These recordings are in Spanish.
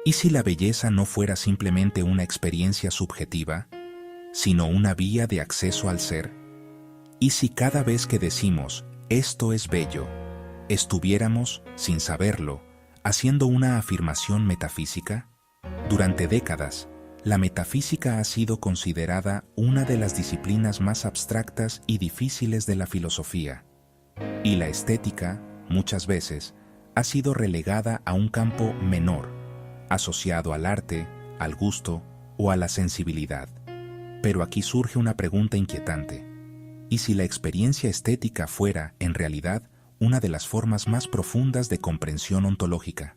¿Y si la belleza no fuera simplemente una experiencia subjetiva, sino una vía de acceso al ser? ¿Y si cada vez que decimos, esto es bello, estuviéramos, sin saberlo, haciendo una afirmación metafísica? Durante décadas, la metafísica ha sido considerada una de las disciplinas más abstractas y difíciles de la filosofía, y la estética, muchas veces, ha sido relegada a un campo menor, asociado al arte, al gusto o a la sensibilidad. Pero aquí surge una pregunta inquietante. ¿Y si la experiencia estética fuera, en realidad, una de las formas más profundas de comprensión ontológica?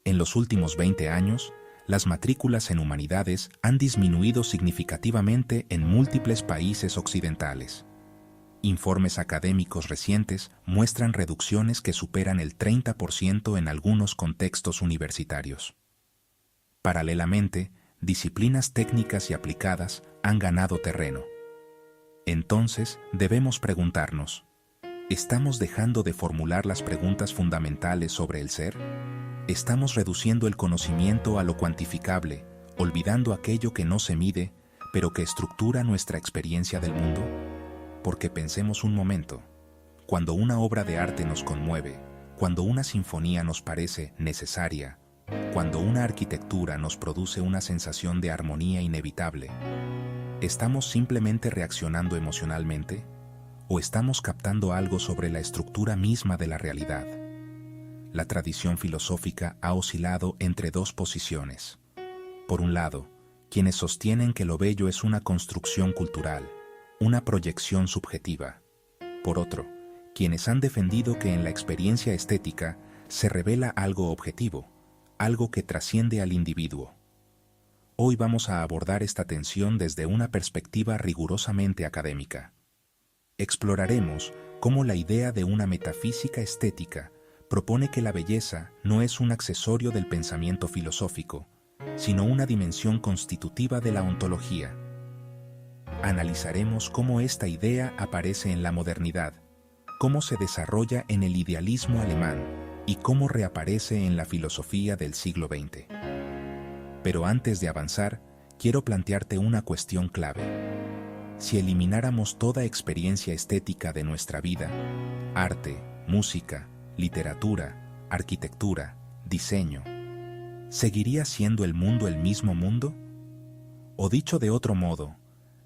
En los últimos 20 años, las matrículas en humanidades han disminuido significativamente en múltiples países occidentales. Informes académicos recientes muestran reducciones que superan el 30% en algunos contextos universitarios. Paralelamente, disciplinas técnicas y aplicadas han ganado terreno. Entonces, debemos preguntarnos, ¿estamos dejando de formular las preguntas fundamentales sobre el ser? ¿Estamos reduciendo el conocimiento a lo cuantificable, olvidando aquello que no se mide, pero que estructura nuestra experiencia del mundo? Porque pensemos un momento, cuando una obra de arte nos conmueve, cuando una sinfonía nos parece necesaria, cuando una arquitectura nos produce una sensación de armonía inevitable, ¿estamos simplemente reaccionando emocionalmente? ¿O estamos captando algo sobre la estructura misma de la realidad? La tradición filosófica ha oscilado entre dos posiciones. Por un lado, quienes sostienen que lo bello es una construcción cultural, una proyección subjetiva. Por otro, quienes han defendido que en la experiencia estética se revela algo objetivo, algo que trasciende al individuo. Hoy vamos a abordar esta tensión desde una perspectiva rigurosamente académica. Exploraremos cómo la idea de una metafísica estética propone que la belleza no es un accesorio del pensamiento filosófico, sino una dimensión constitutiva de la ontología. Analizaremos cómo esta idea aparece en la modernidad, cómo se desarrolla en el idealismo alemán y cómo reaparece en la filosofía del siglo XX. Pero antes de avanzar, quiero plantearte una cuestión clave. Si elimináramos toda experiencia estética de nuestra vida, arte, música, literatura, arquitectura, diseño, ¿seguiría siendo el mundo el mismo mundo? O dicho de otro modo,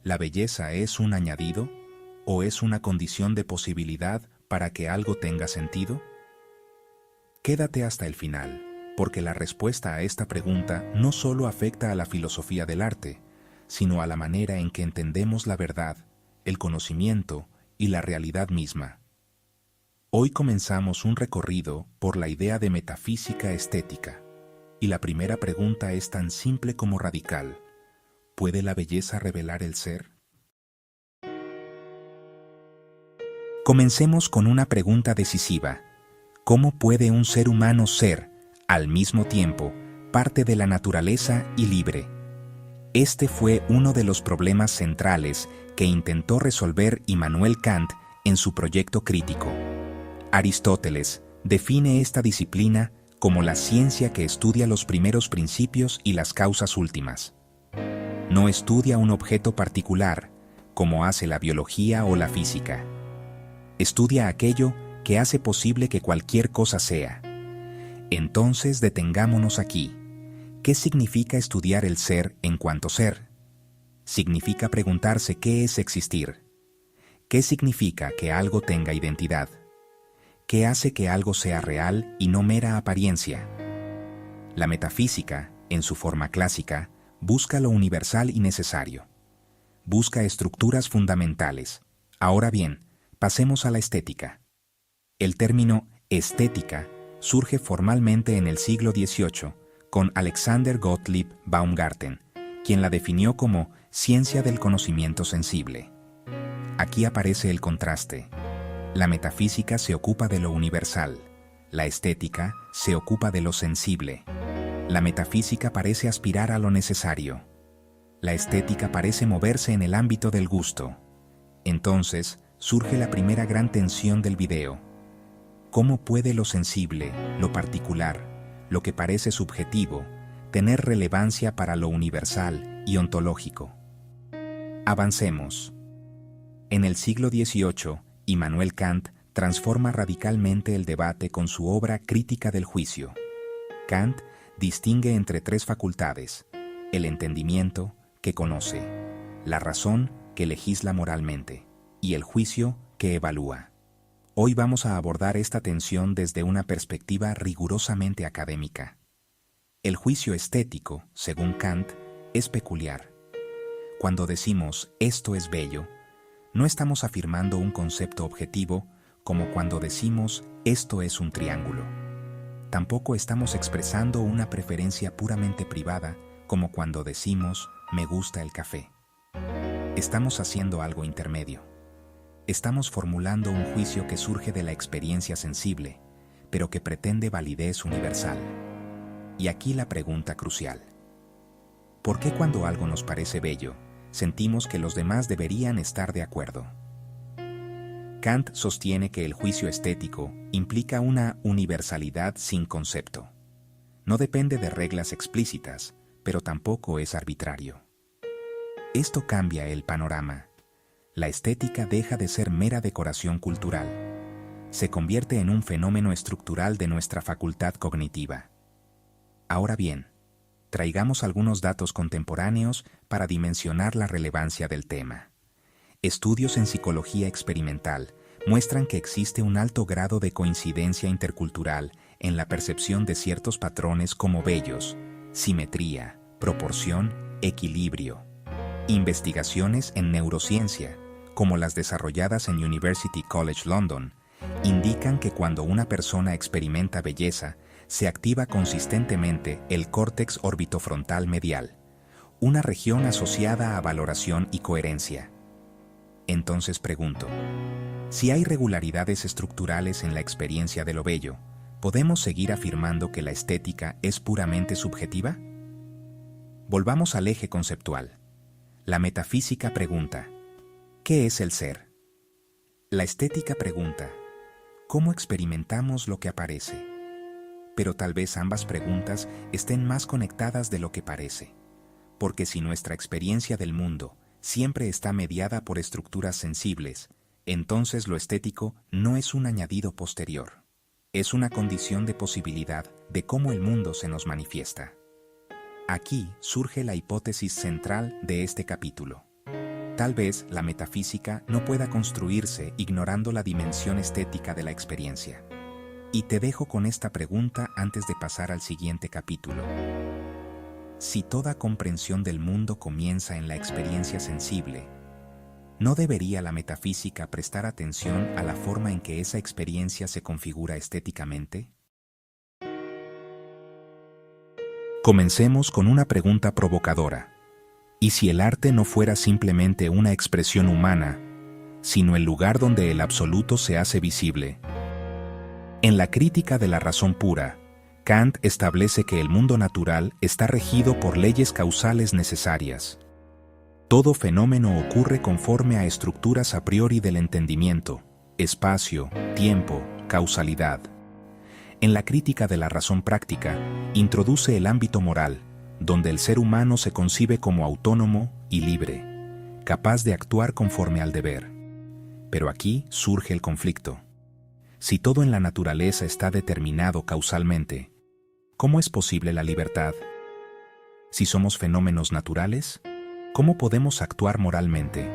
¿la belleza es un añadido o es una condición de posibilidad para que algo tenga sentido? Quédate hasta el final, porque la respuesta a esta pregunta no solo afecta a la filosofía del arte, sino a la manera en que entendemos la verdad, el conocimiento y la realidad misma. Hoy comenzamos un recorrido por la idea de metafísica estética, y la primera pregunta es tan simple como radical. ¿Puede la belleza revelar el ser? Comencemos con una pregunta decisiva. ¿Cómo puede un ser humano ser, al mismo tiempo, parte de la naturaleza y libre? Este fue uno de los problemas centrales que intentó resolver Immanuel Kant en su proyecto crítico. Aristóteles define esta disciplina como la ciencia que estudia los primeros principios y las causas últimas. No estudia un objeto particular, como hace la biología o la física. Estudia aquello que hace posible que cualquier cosa sea. Entonces detengámonos aquí. ¿Qué significa estudiar el ser en cuanto ser? Significa preguntarse qué es existir. ¿Qué significa que algo tenga identidad? ¿Qué hace que algo sea real y no mera apariencia? La metafísica, en su forma clásica, busca lo universal y necesario. Busca estructuras fundamentales. Ahora bien, pasemos a la estética. El término estética surge formalmente en el siglo XVIII con Alexander Gottlieb Baumgarten, quien la definió como ciencia del conocimiento sensible. Aquí aparece el contraste. La metafísica se ocupa de lo universal, la estética se ocupa de lo sensible. La metafísica parece aspirar a lo necesario. La estética parece moverse en el ámbito del gusto. Entonces, surge la primera gran tensión del video. ¿Cómo puede lo sensible, lo particular, lo que parece subjetivo, tener relevancia para lo universal y ontológico. Avancemos. En el siglo XVIII, Immanuel Kant transforma radicalmente el debate con su obra Crítica del Juicio. Kant distingue entre tres facultades: el entendimiento, que conoce; la razón, que legisla moralmente; y el juicio, que evalúa. Hoy vamos a abordar esta tensión desde una perspectiva rigurosamente académica. El juicio estético, según Kant, es peculiar. Cuando decimos «esto es bello», no estamos afirmando un concepto objetivo como cuando decimos «esto es un triángulo». Tampoco estamos expresando una preferencia puramente privada como cuando decimos «me gusta el café». Estamos haciendo algo intermedio. Estamos formulando un juicio que surge de la experiencia sensible, pero que pretende validez universal. Y aquí la pregunta crucial: ¿por qué cuando algo nos parece bello, sentimos que los demás deberían estar de acuerdo? Kant sostiene que el juicio estético implica una universalidad sin concepto. No depende de reglas explícitas, pero tampoco es arbitrario. Esto cambia el panorama. La estética deja de ser mera decoración cultural. Se convierte en un fenómeno estructural de nuestra facultad cognitiva. Ahora bien, traigamos algunos datos contemporáneos para dimensionar la relevancia del tema. Estudios en psicología experimental muestran que existe un alto grado de coincidencia intercultural en la percepción de ciertos patrones como bellos, simetría, proporción, equilibrio. Investigaciones en neurociencia, como las desarrolladas en University College London, indican que cuando una persona experimenta belleza, se activa consistentemente el córtex orbitofrontal medial, una región asociada a valoración y coherencia. Entonces pregunto, si hay regularidades estructurales en la experiencia de lo bello, ¿podemos seguir afirmando que la estética es puramente subjetiva? Volvamos al eje conceptual. La metafísica pregunta, ¿qué es el ser? La estética pregunta, ¿cómo experimentamos lo que aparece? Pero tal vez ambas preguntas estén más conectadas de lo que parece, porque si nuestra experiencia del mundo siempre está mediada por estructuras sensibles, entonces lo estético no es un añadido posterior, es una condición de posibilidad de cómo el mundo se nos manifiesta. Aquí surge la hipótesis central de este capítulo. Tal vez la metafísica no pueda construirse ignorando la dimensión estética de la experiencia. Y te dejo con esta pregunta antes de pasar al siguiente capítulo. Si toda comprensión del mundo comienza en la experiencia sensible, ¿no debería la metafísica prestar atención a la forma en que esa experiencia se configura estéticamente? Comencemos con una pregunta provocadora. ¿Y si el arte no fuera simplemente una expresión humana, sino el lugar donde el absoluto se hace visible? En la Crítica de la razón pura, Kant establece que el mundo natural está regido por leyes causales necesarias. Todo fenómeno ocurre conforme a estructuras a priori del entendimiento, espacio, tiempo, causalidad. En la Crítica de la razón práctica, introduce el ámbito moral, donde el ser humano se concibe como autónomo y libre, capaz de actuar conforme al deber. Pero aquí surge el conflicto. Si todo en la naturaleza está determinado causalmente, ¿cómo es posible la libertad? Si somos fenómenos naturales, ¿cómo podemos actuar moralmente?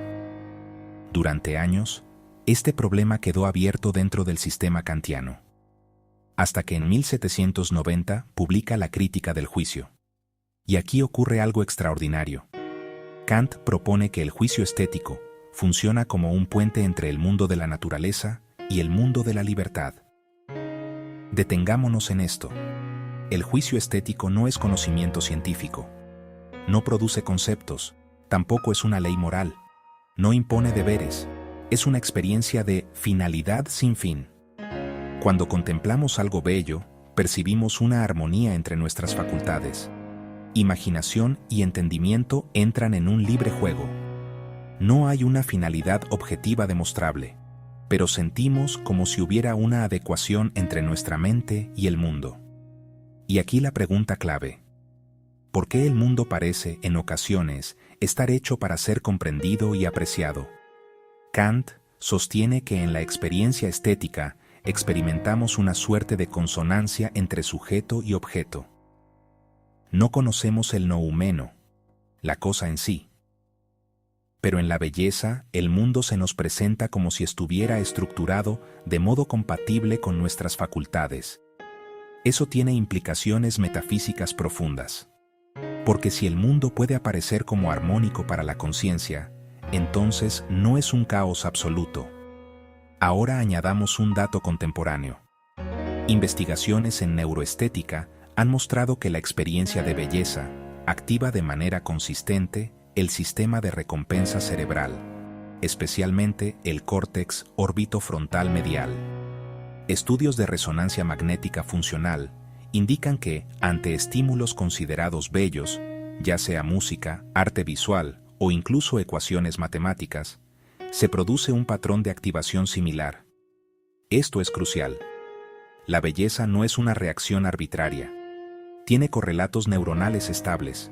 Durante años, este problema quedó abierto dentro del sistema kantiano, hasta que en 1790 publica la Crítica del Juicio. Y aquí ocurre algo extraordinario. Kant propone que el juicio estético funciona como un puente entre el mundo de la naturaleza y el mundo de la libertad. Detengámonos en esto. El juicio estético no es conocimiento científico. No produce conceptos, tampoco es una ley moral. No impone deberes. Es una experiencia de finalidad sin fin. Cuando contemplamos algo bello, percibimos una armonía entre nuestras facultades. Imaginación y entendimiento entran en un libre juego. No hay una finalidad objetiva demostrable, pero sentimos como si hubiera una adecuación entre nuestra mente y el mundo. Y aquí la pregunta clave. ¿Por qué el mundo parece, en ocasiones, estar hecho para ser comprendido y apreciado? Kant sostiene que en la experiencia estética experimentamos una suerte de consonancia entre sujeto y objeto. No conocemos el noumeno, la cosa en sí. Pero en la belleza, el mundo se nos presenta como si estuviera estructurado de modo compatible con nuestras facultades. Eso tiene implicaciones metafísicas profundas. Porque si el mundo puede aparecer como armónico para la conciencia, entonces no es un caos absoluto. Ahora añadamos un dato contemporáneo. Investigaciones en neuroestética han mostrado que la experiencia de belleza activa de manera consistente el sistema de recompensa cerebral, especialmente el córtex orbitofrontal medial. Estudios de resonancia magnética funcional indican que, ante estímulos considerados bellos, ya sea música, arte visual o incluso ecuaciones matemáticas, se produce un patrón de activación similar. Esto es crucial. La belleza no es una reacción arbitraria. Tiene correlatos neuronales estables.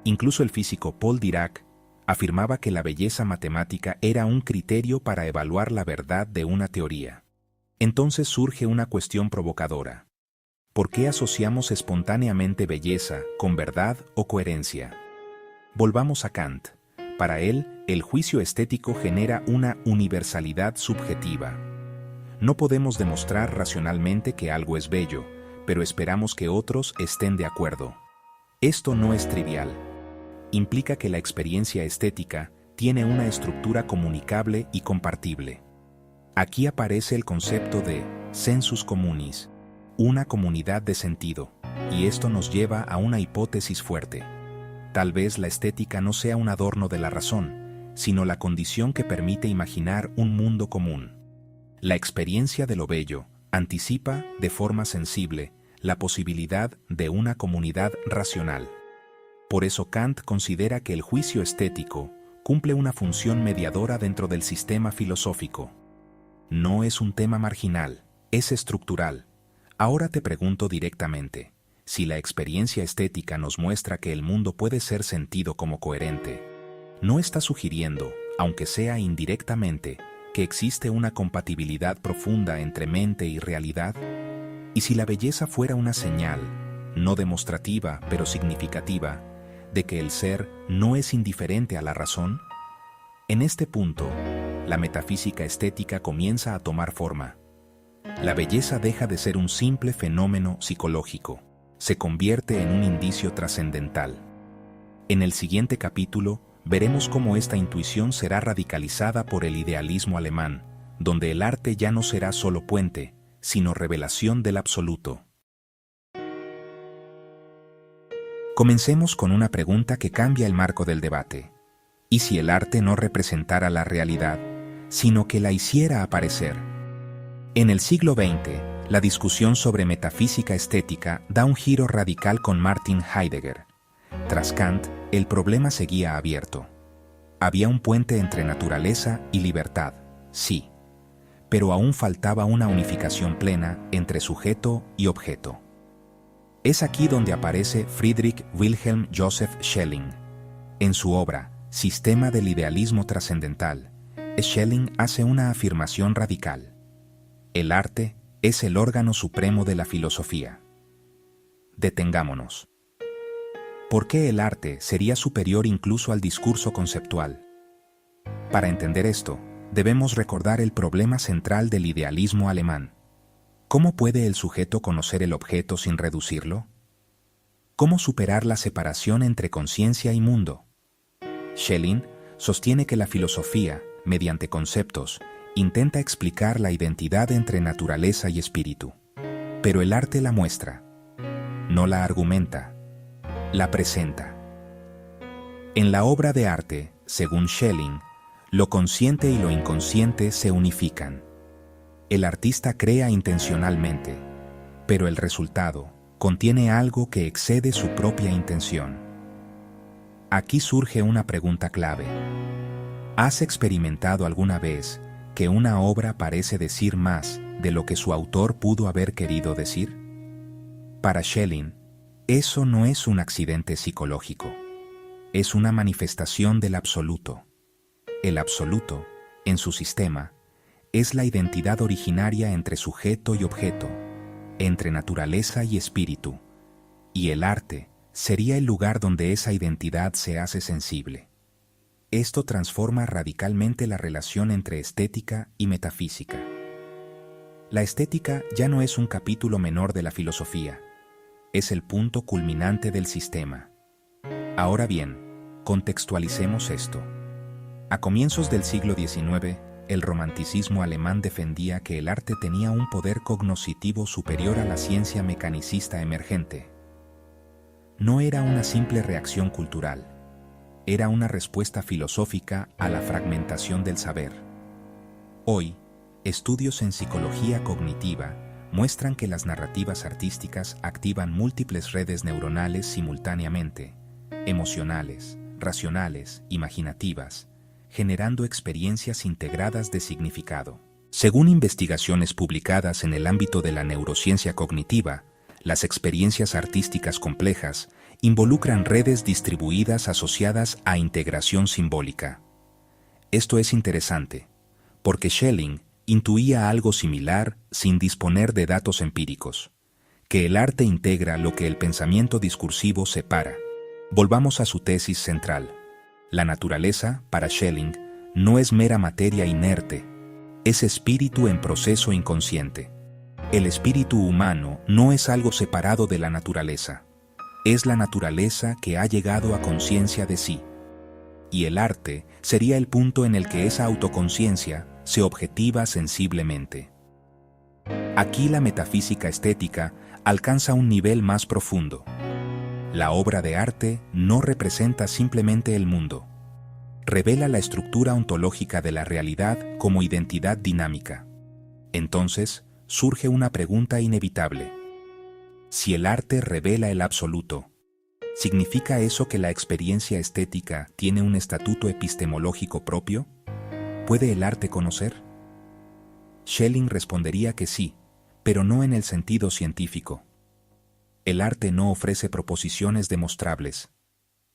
Incluso el físico Paul Dirac afirmaba que la belleza matemática era un criterio para evaluar la verdad de una teoría. Entonces surge una cuestión provocadora. ¿Por qué asociamos espontáneamente belleza con verdad o coherencia? Volvamos a Kant. Para él, el juicio estético genera una universalidad subjetiva. No podemos demostrar racionalmente que algo es bello, pero esperamos que otros estén de acuerdo. Esto no es trivial. Implica que la experiencia estética tiene una estructura comunicable y compartible. Aquí aparece el concepto de sensus communis, una comunidad de sentido, y esto nos lleva a una hipótesis fuerte. Tal vez la estética no sea un adorno de la razón, sino la condición que permite imaginar un mundo común. La experiencia de lo bello anticipa, de forma sensible, la posibilidad de una comunidad racional. Por eso Kant considera que el juicio estético cumple una función mediadora dentro del sistema filosófico. No es un tema marginal, es estructural. Ahora te pregunto directamente, si la experiencia estética nos muestra que el mundo puede ser sentido como coherente, ¿no está sugiriendo, aunque sea indirectamente, que existe una compatibilidad profunda entre mente y realidad? Y si la belleza fuera una señal, no demostrativa pero significativa, de que el ser no es indiferente a la razón? En este punto, la metafísica estética comienza a tomar forma. La belleza deja de ser un simple fenómeno psicológico, se convierte en un indicio trascendental. En el siguiente capítulo, veremos cómo esta intuición será radicalizada por el idealismo alemán, donde el arte ya no será solo puente, sino revelación del absoluto. Comencemos con una pregunta que cambia el marco del debate. ¿Y si el arte no representara la realidad, sino que la hiciera aparecer? En el siglo XX, la discusión sobre metafísica estética da un giro radical con Martin Heidegger. Tras Kant, el problema seguía abierto. Había un puente entre naturaleza y libertad, sí, pero aún faltaba una unificación plena entre sujeto y objeto. Es aquí donde aparece Friedrich Wilhelm Joseph Schelling. En su obra, Sistema del idealismo trascendental, Schelling hace una afirmación radical. El arte es el órgano supremo de la filosofía. Detengámonos. ¿Por qué el arte sería superior incluso al discurso conceptual? Para entender esto, debemos recordar el problema central del idealismo alemán. ¿Cómo puede el sujeto conocer el objeto sin reducirlo? ¿Cómo superar la separación entre conciencia y mundo? Schelling sostiene que la filosofía, mediante conceptos, intenta explicar la identidad entre naturaleza y espíritu. Pero el arte la muestra. No la argumenta, la presenta. En la obra de arte, según Schelling, lo consciente y lo inconsciente se unifican. El artista crea intencionalmente, pero el resultado contiene algo que excede su propia intención. Aquí surge una pregunta clave. ¿Has experimentado alguna vez que una obra parece decir más de lo que su autor pudo haber querido decir? Para Schelling, Eso no es un accidente psicológico, es una manifestación del absoluto. El absoluto, en su sistema, es la identidad originaria entre sujeto y objeto, entre naturaleza y espíritu, y el arte sería el lugar donde esa identidad se hace sensible. Esto transforma radicalmente la relación entre estética y metafísica. La estética ya no es un capítulo menor de la filosofía, es el punto culminante del sistema. Ahora bien, contextualicemos esto. A comienzos del siglo XIX, el romanticismo alemán defendía que el arte tenía un poder cognoscitivo superior a la ciencia mecanicista emergente. No era una simple reacción cultural, era una respuesta filosófica a la fragmentación del saber. Hoy, estudios en psicología cognitiva muestran que las narrativas artísticas activan múltiples redes neuronales simultáneamente, emocionales, racionales, imaginativas, generando experiencias integradas de significado. Según investigaciones publicadas en el ámbito de la neurociencia cognitiva, las experiencias artísticas complejas involucran redes distribuidas asociadas a integración simbólica. Esto es interesante, porque Schelling intuía algo similar sin disponer de datos empíricos, que el arte integra lo que el pensamiento discursivo separa. Volvamos a su tesis central. La naturaleza, para Schelling, no es mera materia inerte, es espíritu en proceso inconsciente. El espíritu humano no es algo separado de la naturaleza, es la naturaleza que ha llegado a conciencia de sí. Y el arte sería el punto en el que esa autoconciencia se objetiva sensiblemente. Aquí la metafísica estética alcanza un nivel más profundo. La obra de arte no representa simplemente el mundo. Revela la estructura ontológica de la realidad como identidad dinámica. Entonces, surge una pregunta inevitable. Si el arte revela el absoluto, ¿significa eso que la experiencia estética tiene un estatuto epistemológico propio? ¿Puede el arte conocer? Schelling respondería que sí, pero no en el sentido científico. El arte no ofrece proposiciones demostrables,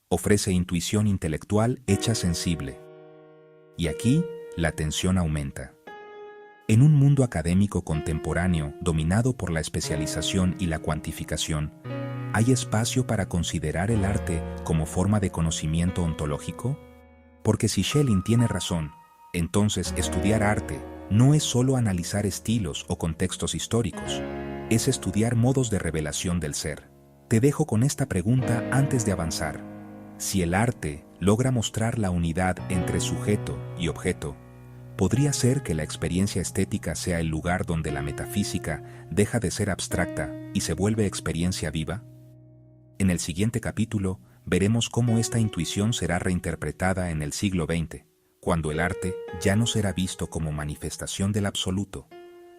ofrece intuición intelectual hecha sensible. Y aquí la tensión aumenta. En un mundo académico contemporáneo dominado por la especialización y la cuantificación, ¿hay espacio para considerar el arte como forma de conocimiento ontológico? Porque si Schelling tiene razón, entonces estudiar arte no es solo analizar estilos o contextos históricos, es estudiar modos de revelación del ser. Te dejo con esta pregunta antes de avanzar. Si el arte logra mostrar la unidad entre sujeto y objeto, ¿podría ser que la experiencia estética sea el lugar donde la metafísica deja de ser abstracta y se vuelve experiencia viva? En el siguiente capítulo veremos cómo esta intuición será reinterpretada en el siglo XX, cuando el arte ya no será visto como manifestación del absoluto,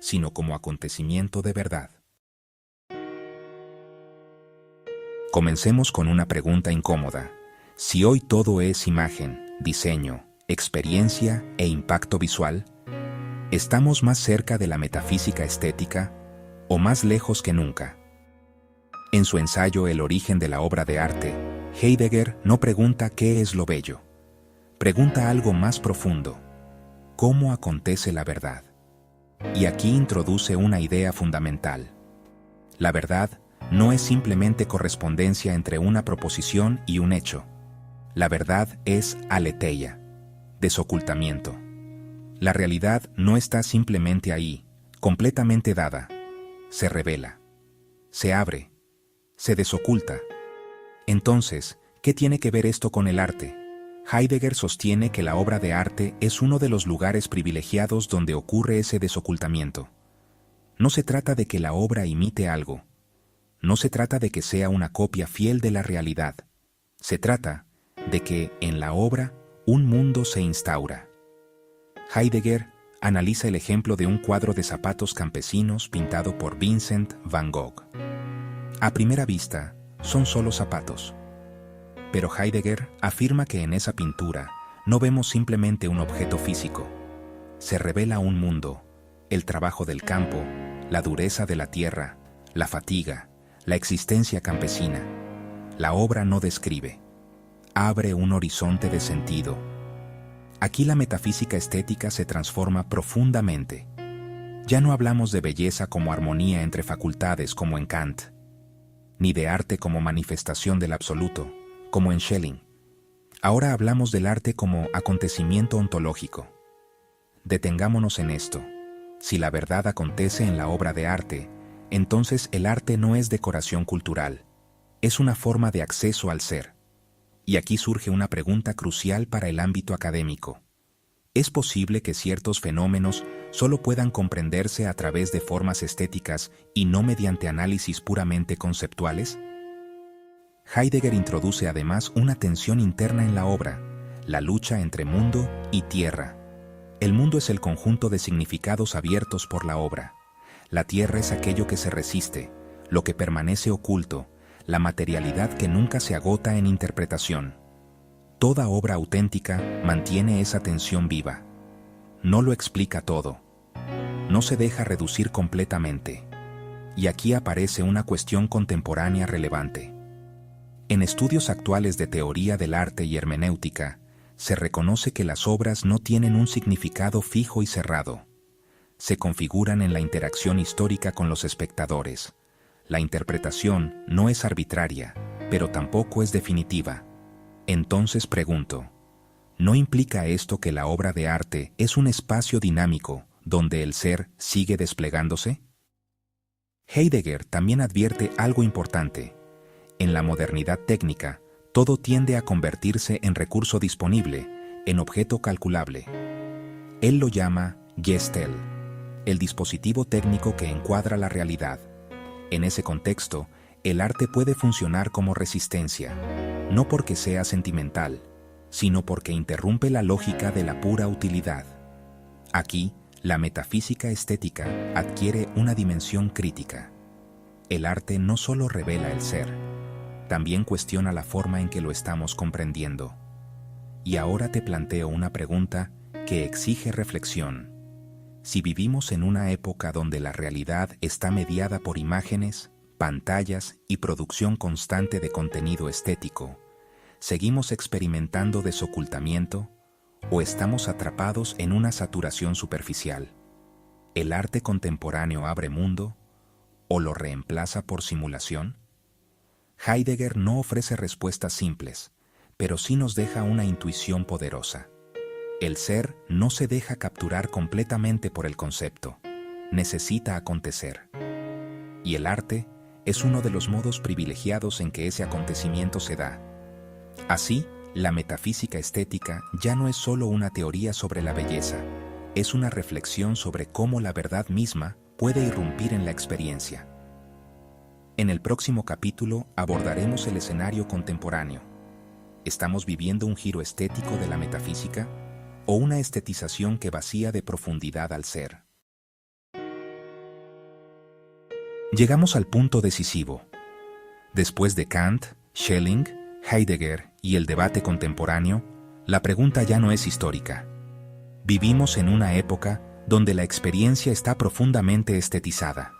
sino como acontecimiento de verdad. Comencemos con una pregunta incómoda. Si hoy todo es imagen, diseño, experiencia e impacto visual, ¿estamos más cerca de la metafísica estética o más lejos que nunca? En su ensayo El origen de la obra de arte, Heidegger no pregunta qué es lo bello. Pregunta algo más profundo: ¿cómo acontece la verdad? Y aquí introduce una idea fundamental. La verdad no es simplemente correspondencia entre una proposición y un hecho. La verdad es aletheia, desocultamiento. La realidad no está simplemente ahí, completamente dada. Se revela, se abre, se desoculta. Entonces, ¿qué tiene que ver esto con el arte? Heidegger sostiene que la obra de arte es uno de los lugares privilegiados donde ocurre ese desocultamiento. No se trata de que la obra imite algo. No se trata de que sea una copia fiel de la realidad. Se trata de que, en la obra, un mundo se instaura. Heidegger analiza el ejemplo de un cuadro de zapatos campesinos pintado por Vincent van Gogh. A primera vista, son solo zapatos. Pero Heidegger afirma que en esa pintura no vemos simplemente un objeto físico. Se revela un mundo, el trabajo del campo, la dureza de la tierra, la fatiga, la existencia campesina. La obra no describe, abre un horizonte de sentido. Aquí la metafísica estética se transforma profundamente. Ya no hablamos de belleza como armonía entre facultades como en Kant, ni de arte como manifestación del absoluto, como en Schelling. Ahora hablamos del arte como acontecimiento ontológico. Detengámonos en esto. Si la verdad acontece en la obra de arte, entonces el arte no es decoración cultural, es una forma de acceso al ser. Y aquí surge una pregunta crucial para el ámbito académico. ¿Es posible que ciertos fenómenos solo puedan comprenderse a través de formas estéticas y no mediante análisis puramente conceptuales? Heidegger introduce además una tensión interna en la obra, la lucha entre mundo y tierra. El mundo es el conjunto de significados abiertos por la obra. La tierra es aquello que se resiste, lo que permanece oculto, la materialidad que nunca se agota en interpretación. Toda obra auténtica mantiene esa tensión viva. No lo explica todo. No se deja reducir completamente. Y aquí aparece una cuestión contemporánea relevante. En estudios actuales de teoría del arte y hermenéutica, se reconoce que las obras no tienen un significado fijo y cerrado. Se configuran en la interacción histórica con los espectadores. La interpretación no es arbitraria, pero tampoco es definitiva. Entonces pregunto, ¿no implica esto que la obra de arte es un espacio dinámico donde el ser sigue desplegándose? Heidegger también advierte algo importante. En la modernidad técnica, todo tiende a convertirse en recurso disponible, en objeto calculable. Él lo llama Gestel, el dispositivo técnico que encuadra la realidad. En ese contexto, el arte puede funcionar como resistencia, no porque sea sentimental, sino porque interrumpe la lógica de la pura utilidad. Aquí, la metafísica estética adquiere una dimensión crítica. El arte no solo revela el ser, también cuestiona la forma en que lo estamos comprendiendo. Y ahora te planteo una pregunta que exige reflexión. Si vivimos en una época donde la realidad está mediada por imágenes, pantallas y producción constante de contenido estético, ¿seguimos experimentando desocultamiento o estamos atrapados en una saturación superficial? ¿El arte contemporáneo abre mundo o lo reemplaza por simulación? Heidegger no ofrece respuestas simples, pero sí nos deja una intuición poderosa. El ser no se deja capturar completamente por el concepto, necesita acontecer. Y el arte es uno de los modos privilegiados en que ese acontecimiento se da. Así, la metafísica estética ya no es solo una teoría sobre la belleza, es una reflexión sobre cómo la verdad misma puede irrumpir en la experiencia. En el próximo capítulo abordaremos el escenario contemporáneo. ¿Estamos viviendo un giro estético de la metafísica o una estetización que vacía de profundidad al ser? Llegamos al punto decisivo. Después de Kant, Schelling, Heidegger y el debate contemporáneo, la pregunta ya no es histórica. Vivimos en una época donde la experiencia está profundamente estetizada.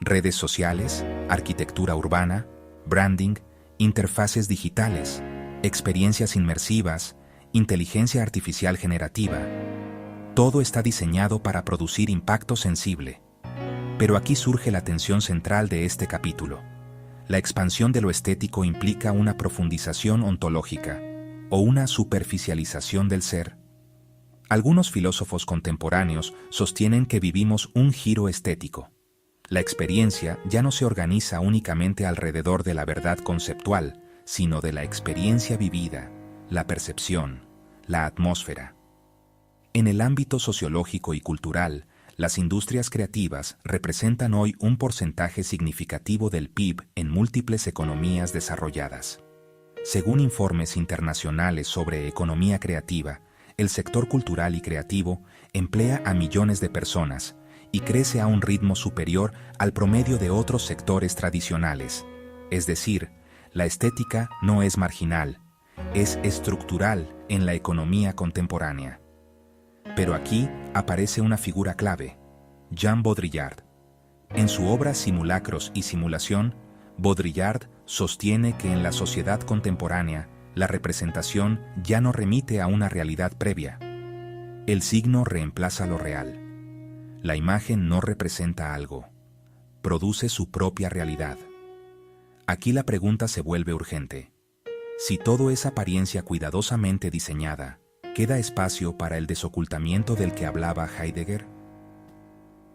Redes sociales, arquitectura urbana, branding, interfaces digitales, experiencias inmersivas, inteligencia artificial generativa. Todo está diseñado para producir impacto sensible. Pero aquí surge la tensión central de este capítulo. La expansión de lo estético implica una profundización ontológica o una superficialización del ser. Algunos filósofos contemporáneos sostienen que vivimos un giro estético. La experiencia ya no se organiza únicamente alrededor de la verdad conceptual, sino de la experiencia vivida, la percepción, la atmósfera. En el ámbito sociológico y cultural, las industrias creativas representan hoy un porcentaje significativo del PIB en múltiples economías desarrolladas. Según informes internacionales sobre economía creativa, el sector cultural y creativo emplea a millones de personas y crece a un ritmo superior al promedio de otros sectores tradicionales. Es decir, la estética no es marginal, es estructural en la economía contemporánea. Pero aquí aparece una figura clave, Jean Baudrillard. En su obra Simulacros y Simulación, Baudrillard sostiene que en la sociedad contemporánea, la representación ya no remite a una realidad previa. El signo reemplaza lo real. La imagen no representa algo, produce su propia realidad. Aquí la pregunta se vuelve urgente. Si todo es apariencia cuidadosamente diseñada, ¿queda espacio para el desocultamiento del que hablaba Heidegger?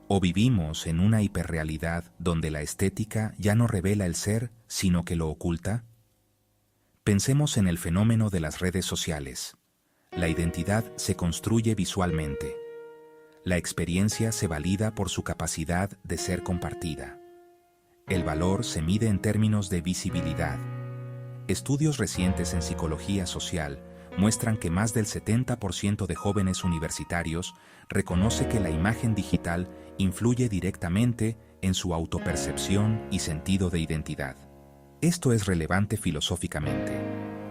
¿O vivimos en una hiperrealidad donde la estética ya no revela el ser, sino que lo oculta? Pensemos en el fenómeno de las redes sociales. La identidad se construye visualmente. La experiencia se valida por su capacidad de ser compartida. El valor se mide en términos de visibilidad. Estudios recientes en psicología social muestran que más del 70% de jóvenes universitarios reconoce que la imagen digital influye directamente en su autopercepción y sentido de identidad. Esto es relevante filosóficamente,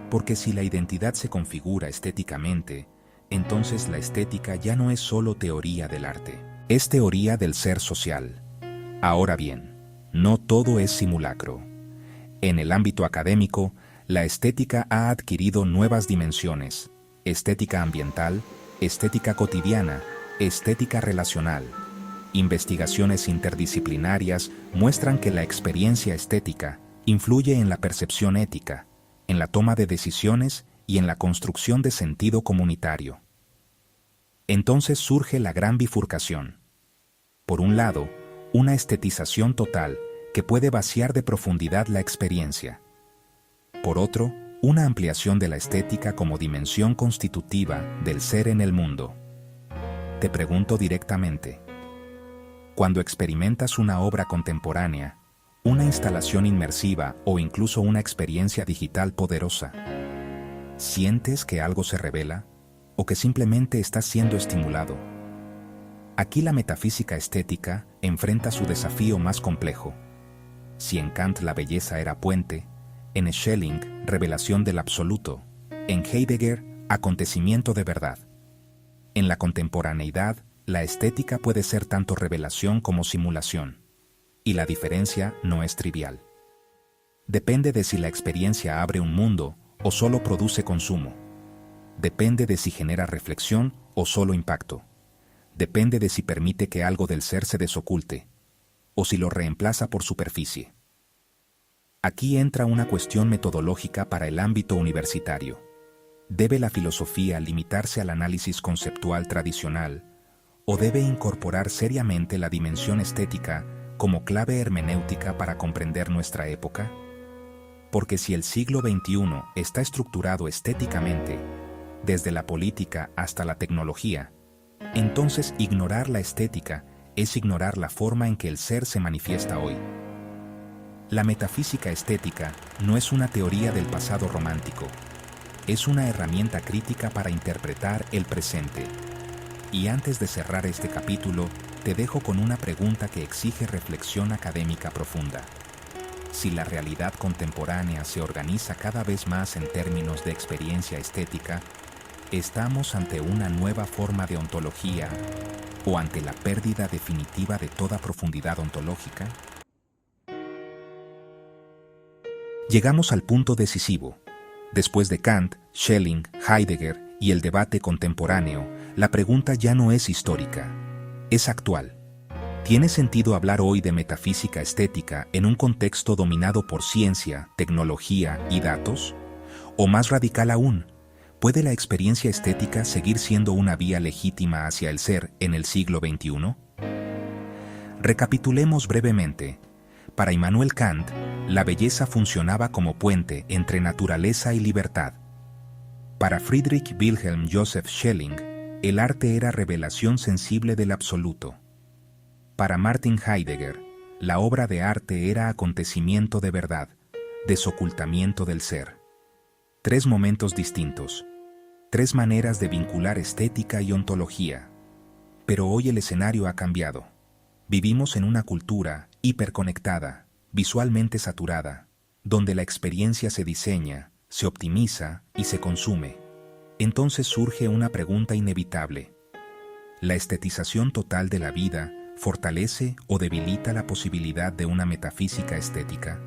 porque si la identidad se configura estéticamente, entonces la estética ya no es solo teoría del arte, es teoría del ser social. Ahora bien, no todo es simulacro. En el ámbito académico, la estética ha adquirido nuevas dimensiones: estética ambiental, estética cotidiana, estética relacional. Investigaciones interdisciplinarias muestran que la experiencia estética influye en la percepción ética, en la toma de decisiones y en la construcción de sentido comunitario. Entonces surge la gran bifurcación. Por un lado, una estetización total que puede vaciar de profundidad la experiencia. Por otro, una ampliación de la estética como dimensión constitutiva del ser en el mundo. Te pregunto directamente, cuando experimentas una obra contemporánea, una instalación inmersiva o incluso una experiencia digital poderosa, ¿sientes que algo se revela o que simplemente estás siendo estimulado? Aquí la metafísica estética enfrenta su desafío más complejo. Si en Kant la belleza era puente, en Schelling, revelación del absoluto, en Heidegger, acontecimiento de verdad. En la contemporaneidad, la estética puede ser tanto revelación como simulación, y la diferencia no es trivial. Depende de si la experiencia abre un mundo o solo produce consumo. Depende de si genera reflexión o solo impacto. Depende de si permite que algo del ser se desoculte, o si lo reemplaza por superficie. Aquí entra una cuestión metodológica para el ámbito universitario. ¿Debe la filosofía limitarse al análisis conceptual tradicional o debe incorporar seriamente la dimensión estética como clave hermenéutica para comprender nuestra época? Porque si el siglo XXI está estructurado estéticamente, desde la política hasta la tecnología, entonces ignorar la estética es ignorar la forma en que el ser se manifiesta hoy. La metafísica estética no es una teoría del pasado romántico, es una herramienta crítica para interpretar el presente. Y antes de cerrar este capítulo, te dejo con una pregunta que exige reflexión académica profunda. Si la realidad contemporánea se organiza cada vez más en términos de experiencia estética, ¿estamos ante una nueva forma de ontología o ante la pérdida definitiva de toda profundidad ontológica? Llegamos al punto decisivo. Después de Kant, Schelling, Heidegger y el debate contemporáneo, la pregunta ya no es histórica, es actual. ¿Tiene sentido hablar hoy de metafísica estética en un contexto dominado por ciencia, tecnología y datos? O más radical aún, ¿puede la experiencia estética seguir siendo una vía legítima hacia el ser en el siglo XXI? Recapitulemos brevemente. Para Immanuel Kant, la belleza funcionaba como puente entre naturaleza y libertad. Para Friedrich Wilhelm Joseph Schelling, el arte era revelación sensible del absoluto. Para Martin Heidegger, la obra de arte era acontecimiento de verdad, desocultamiento del ser. Tres momentos distintos, tres maneras de vincular estética y ontología. Pero hoy el escenario ha cambiado. Vivimos en una cultura hiperconectada, visualmente saturada, donde la experiencia se diseña, se optimiza y se consume. Entonces surge una pregunta inevitable. ¿La estetización total de la vida fortalece o debilita la posibilidad de una metafísica estética?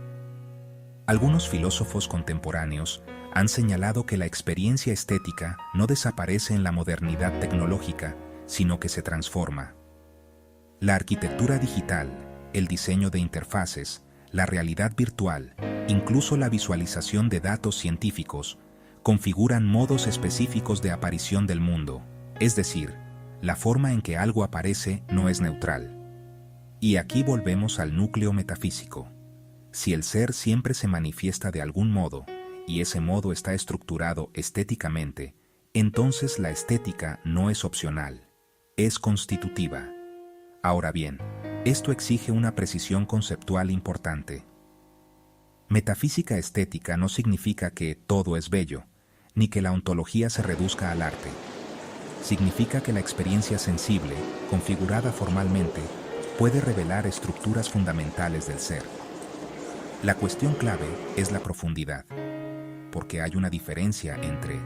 Algunos filósofos contemporáneos han señalado que la experiencia estética no desaparece en la modernidad tecnológica, sino que se transforma. La arquitectura digital, el diseño de interfaces, la realidad virtual, incluso la visualización de datos científicos, configuran modos específicos de aparición del mundo, es decir, la forma en que algo aparece no es neutral. Y aquí volvemos al núcleo metafísico. Si el ser siempre se manifiesta de algún modo, y ese modo está estructurado estéticamente, entonces la estética no es opcional, es constitutiva. Ahora bien, esto exige una precisión conceptual importante. Metafísica estética no significa que todo es bello, ni que la ontología se reduzca al arte. Significa que la experiencia sensible, configurada formalmente, puede revelar estructuras fundamentales del ser. La cuestión clave es la profundidad, porque hay una diferencia entre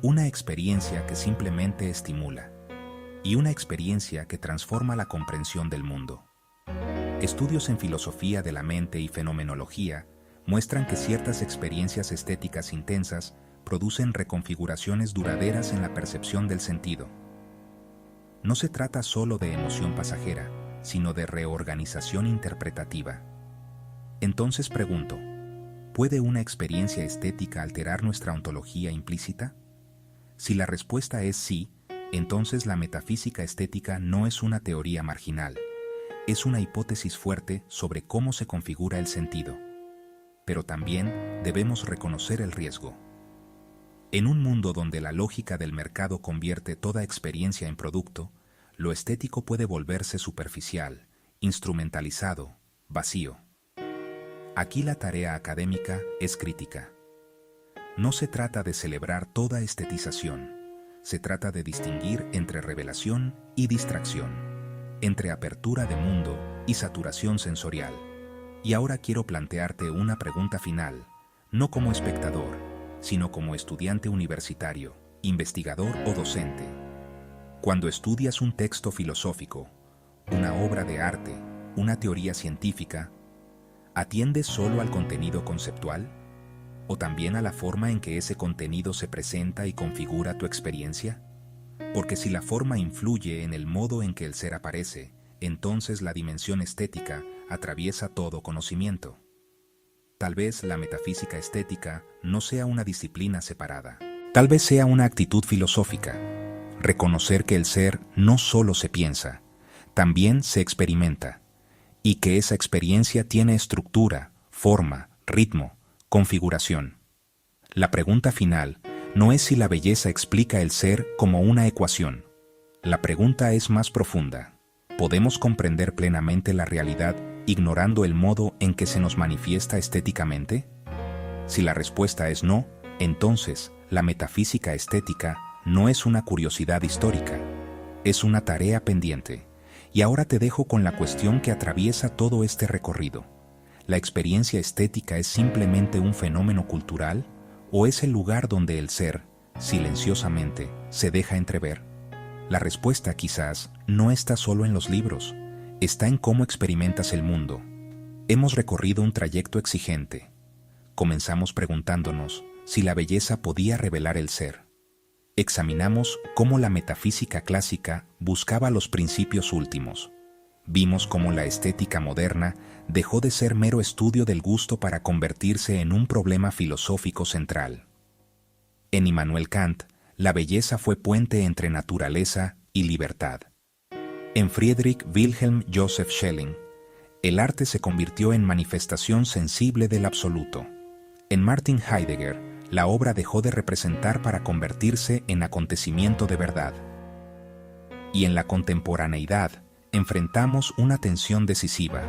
una experiencia que simplemente estimula y una experiencia que transforma la comprensión del mundo. Estudios en filosofía de la mente y fenomenología muestran que ciertas experiencias estéticas intensas producen reconfiguraciones duraderas en la percepción del sentido. No se trata solo de emoción pasajera, sino de reorganización interpretativa. Entonces pregunto, ¿puede una experiencia estética alterar nuestra ontología implícita? Si la respuesta es sí, entonces la metafísica estética no es una teoría marginal, es una hipótesis fuerte sobre cómo se configura el sentido. Pero también debemos reconocer el riesgo. En un mundo donde la lógica del mercado convierte toda experiencia en producto, lo estético puede volverse superficial, instrumentalizado, vacío. Aquí la tarea académica es crítica. No se trata de celebrar toda estetización, se trata de distinguir entre revelación y distracción, entre apertura de mundo y saturación sensorial. Y ahora quiero plantearte una pregunta final, no como espectador, sino como estudiante universitario, investigador o docente. Cuando estudias un texto filosófico, una obra de arte, una teoría científica, ¿atiendes solo al contenido conceptual? ¿O también a la forma en que ese contenido se presenta y configura tu experiencia? Porque si la forma influye en el modo en que el ser aparece, entonces la dimensión estética atraviesa todo conocimiento. Tal vez la metafísica estética no sea una disciplina separada. Tal vez sea una actitud filosófica. Reconocer que el ser no solo se piensa, también se experimenta. Y que esa experiencia tiene estructura, forma, ritmo, configuración. La pregunta final no es si la belleza explica el ser como una ecuación. La pregunta es más profunda. ¿Podemos comprender plenamente la realidad ignorando el modo en que se nos manifiesta estéticamente? Si la respuesta es no, entonces la metafísica estética no es una curiosidad histórica, es una tarea pendiente. Y ahora te dejo con la cuestión que atraviesa todo este recorrido. ¿La experiencia estética es simplemente un fenómeno cultural o es el lugar donde el ser, silenciosamente, se deja entrever? La respuesta quizás no está solo en los libros, está en cómo experimentas el mundo. Hemos recorrido un trayecto exigente. Comenzamos preguntándonos si la belleza podía revelar el ser. Examinamos cómo la metafísica clásica buscaba los principios últimos. Vimos cómo la estética moderna dejó de ser mero estudio del gusto para convertirse en un problema filosófico central. En Immanuel Kant, la belleza fue puente entre naturaleza y libertad. En Friedrich Wilhelm Joseph Schelling, el arte se convirtió en manifestación sensible del absoluto. En Martin Heidegger, la obra dejó de representar para convertirse en acontecimiento de verdad. Y en la contemporaneidad, enfrentamos una tensión decisiva.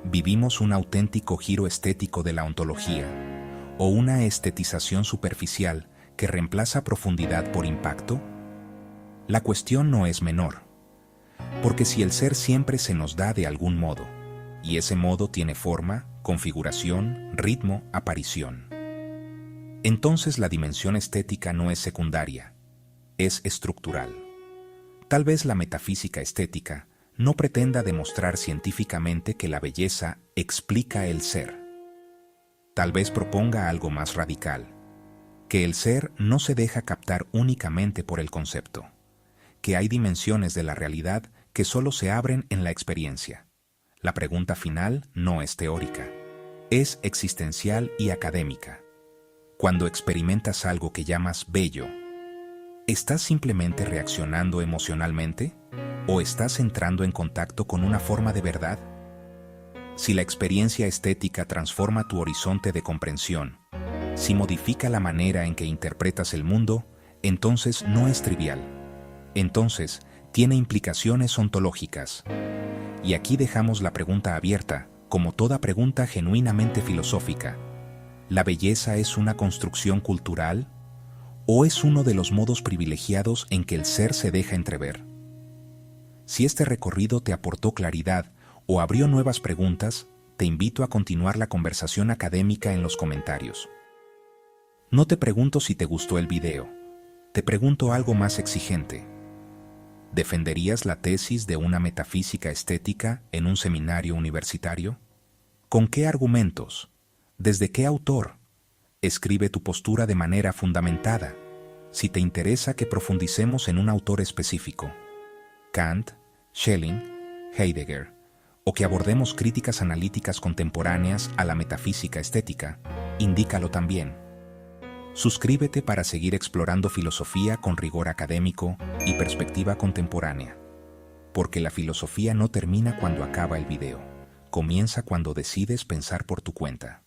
¿Vivimos un auténtico giro estético de la ontología o una estetización superficial que reemplaza profundidad por impacto? La cuestión no es menor, porque si el ser siempre se nos da de algún modo, y ese modo tiene forma, configuración, ritmo, aparición, entonces la dimensión estética no es secundaria, es estructural. Tal vez la metafísica estética no pretenda demostrar científicamente que la belleza explica el ser. Tal vez proponga algo más radical, que el ser no se deja captar únicamente por el concepto, que hay dimensiones de la realidad que solo se abren en la experiencia. La pregunta final no es teórica, es existencial y académica. Cuando experimentas algo que llamas bello, ¿estás simplemente reaccionando emocionalmente o estás entrando en contacto con una forma de verdad? Si la experiencia estética transforma tu horizonte de comprensión, si modifica la manera en que interpretas el mundo, entonces no es trivial. Entonces, tiene implicaciones ontológicas. Y aquí dejamos la pregunta abierta, como toda pregunta genuinamente filosófica. ¿La belleza es una construcción cultural o es uno de los modos privilegiados en que el ser se deja entrever? Si este recorrido te aportó claridad o abrió nuevas preguntas, te invito a continuar la conversación académica en los comentarios. No te pregunto si te gustó el video, te pregunto algo más exigente. ¿Defenderías la tesis de una metafísica estética en un seminario universitario? ¿Con qué argumentos? ¿Desde qué autor? Escribe tu postura de manera fundamentada. Si te interesa que profundicemos en un autor específico, Kant, Schelling, Heidegger, o que abordemos críticas analíticas contemporáneas a la metafísica estética, indícalo también. Suscríbete para seguir explorando filosofía con rigor académico y perspectiva contemporánea. Porque la filosofía no termina cuando acaba el video, comienza cuando decides pensar por tu cuenta.